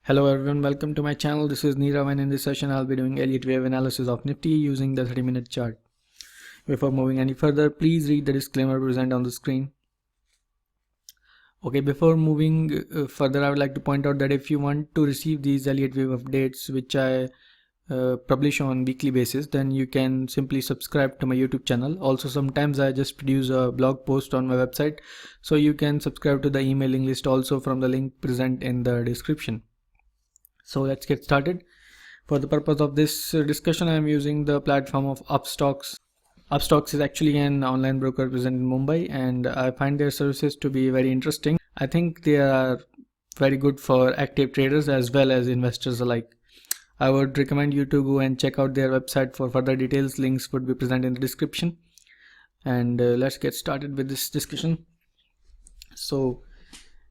Hello everyone, welcome to my channel. This is Nirav, and in this session I'll be doing Elliott Wave Analysis of Nifty using the 30-minute chart. Before moving any further, please read the disclaimer present on the screen. Okay, before moving further, I would like to point out that if you want to receive these Elliott Wave updates which I publish on weekly basis, then you can simply subscribe to my YouTube channel. Also, sometimes I just produce a blog post on my website, so you can subscribe to the emailing list also from the link present in the description. So let's get started. For the purpose of this discussion, I am using the platform of Upstocks. Upstocks is actually an online broker present in Mumbai, and I find their services to be very interesting. I think they are very good for active traders as well as investors alike. I would recommend you to go and check out their website for further details. Links would be present in the description. And let's get started with this discussion. So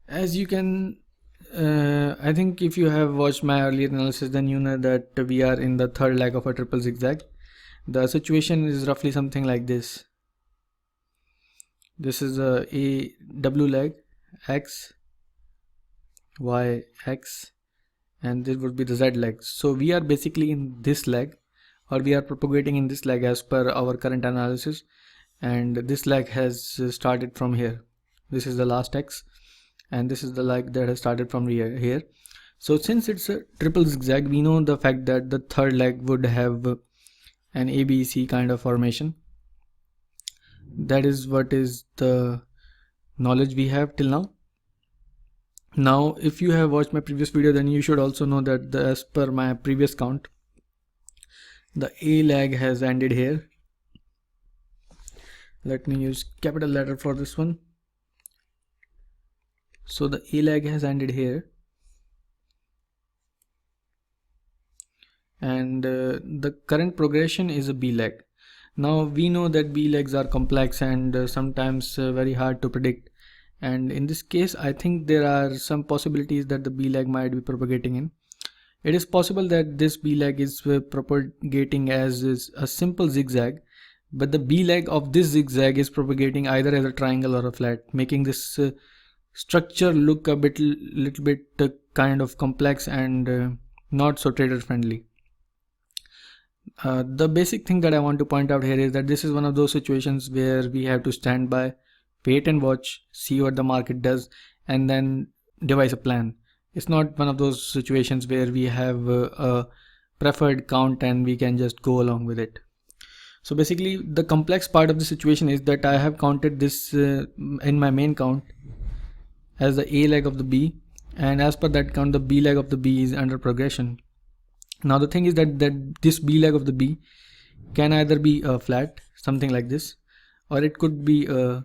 as you can I think if you have watched my earlier analysis, then you know that we are in the third leg of a triple zigzag. The situation is roughly something like this. This is a W leg, X, Y, X, and this would be the Z leg. So we are basically in this leg, or we are propagating in this leg as per our current analysis, and this leg has started from here. This is the last X, and this is the leg that has started from here. So since it's a triple zigzag, we know the fact that the third leg would have an ABC kind of formation. That is what is the knowledge we have till now. Now if you have watched my previous video, then you should also know that as per my previous count, the A leg has ended here. Let me use capital letter for this one. So the A leg has ended here, and the current progression is a B leg. Now we know that B legs are complex and sometimes very hard to predict, and in this case I think there are some possibilities that the B leg might be propagating in. It is possible that this B leg is propagating as a simple zigzag, but the B leg of this zigzag is propagating either as a triangle or a flat, making this structure look a little bit kind of complex and not so trader friendly. The basic thing that I want to point out here is that this is one of those situations where we have to stand by, wait and watch, see what the market does, and then devise a plan. It's not one of those situations where we have a preferred count and we can just go along with it. So basically the complex part of the situation is that I have counted this in my main count as the A leg of the B, and as per that count the B leg of the B is under progression. Now the thing is that this B leg of the B can either be a flat, something like this, or it could be a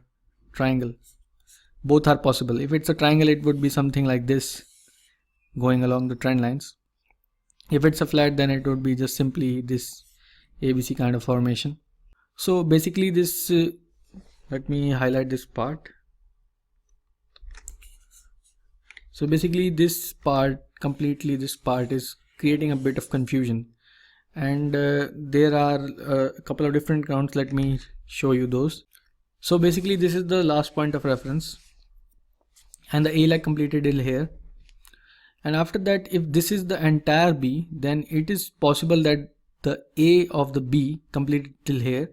triangle. Both are possible. If it's a triangle, it would be something like this, going along the trend lines. If it's a flat, then it would be just simply this ABC kind of formation. So basically this let me highlight this part. So basically this part is creating a bit of confusion, and there are a couple of different counts. Let me show you those. So basically this is the last point of reference, and the A leg completed till here, and after that if this is the entire B, then it is possible that the A of the B completed till here,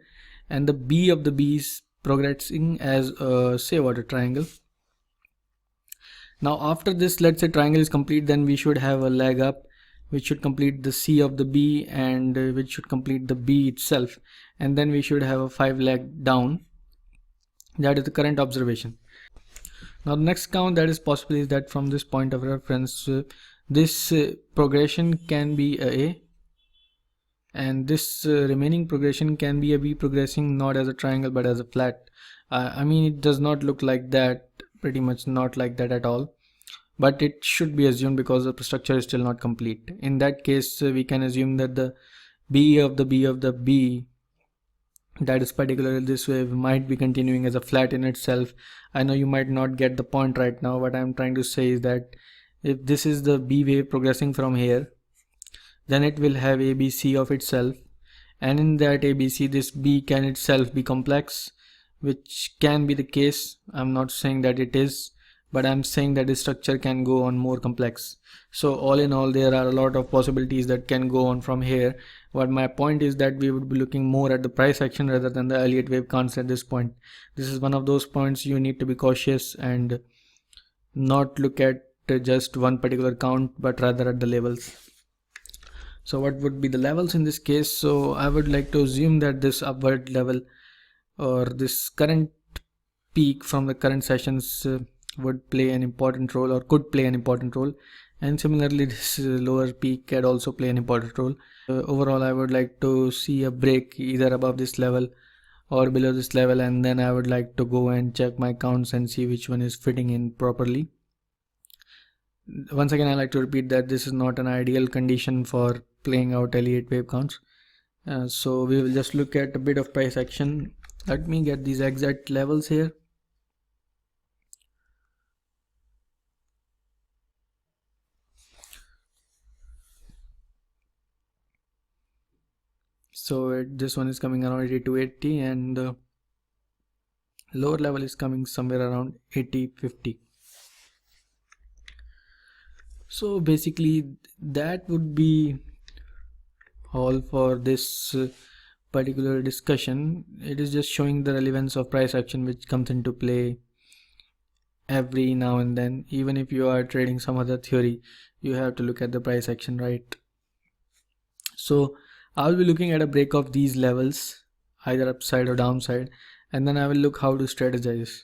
and the B of the B is progressing as a, say what, a triangle. Now after this, let's say triangle is complete, then we should have a leg up which should complete the C of the B, and which should complete the B itself, and then we should have a 5 leg down. That is the current observation. Now the next count that is possible is that from this point of reference, this progression can be a, and this remaining progression can be a B progressing not as a triangle but as a flat. I mean, it does not look like that, pretty much not like that at all, but it should be assumed because the structure is still not complete. In that case, we can assume that the B of the B of the B, that is particularly this wave, might be continuing as a flat in itself. I know you might not get the point right now. What I'm trying to say is that if this is the B wave progressing from here, then it will have ABC of itself, and in that ABC this B can itself be complex, which can be the case. I'm not saying that it is, but I'm saying that this structure can go on more complex. So all in all, there are a lot of possibilities that can go on from here. But my point is that we would be looking more at the price action rather than the Elliott wave counts at this point. This is one of those points you need to be cautious and not look at just one particular count, but rather at the levels. So what would be the levels in this case? So I would like to assume that this upward level or this current peak from the current sessions would play an important role or could play an important role, and similarly this lower peak can also play an important role. Overall, I would like to see a break either above this level or below this level, and then I would like to go and check my counts and see which one is fitting in properly. Once again, I like to repeat that this is not an ideal condition for playing out Elliott wave counts. So we will just look at a bit of price action. Let me get these exact levels here. So this one is coming around 82.80 and the lower level is coming somewhere around 80.50. So basically that would be all for this particular discussion. It is just showing the relevance of price action which comes into play every now and then. Even if you are trading some other theory, you have to look at the price action, right? So I'll be looking at a break of these levels, either upside or downside, and then I will look how to strategize.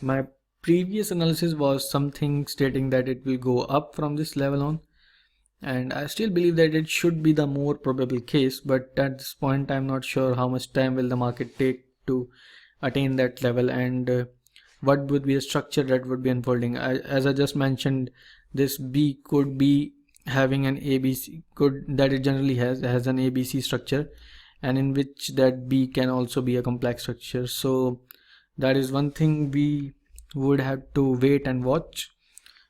My previous analysis was something stating that it will go up from this level on, and I still believe that it should be the more probable case, but at this point I'm not sure how much time will the market take to attain that level, and what would be the structure that would be unfolding. As I just mentioned, this B could be having an ABC, that it generally has an ABC structure, and in which that B can also be a complex structure. So that is one thing we would have to wait and watch.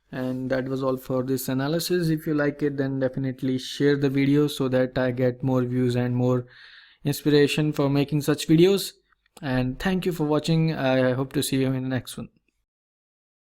And that was all for this analysis. If you like it, then definitely share the video so that I get more views and more inspiration for making such videos. And thank you for watching. I hope to see you in the next one.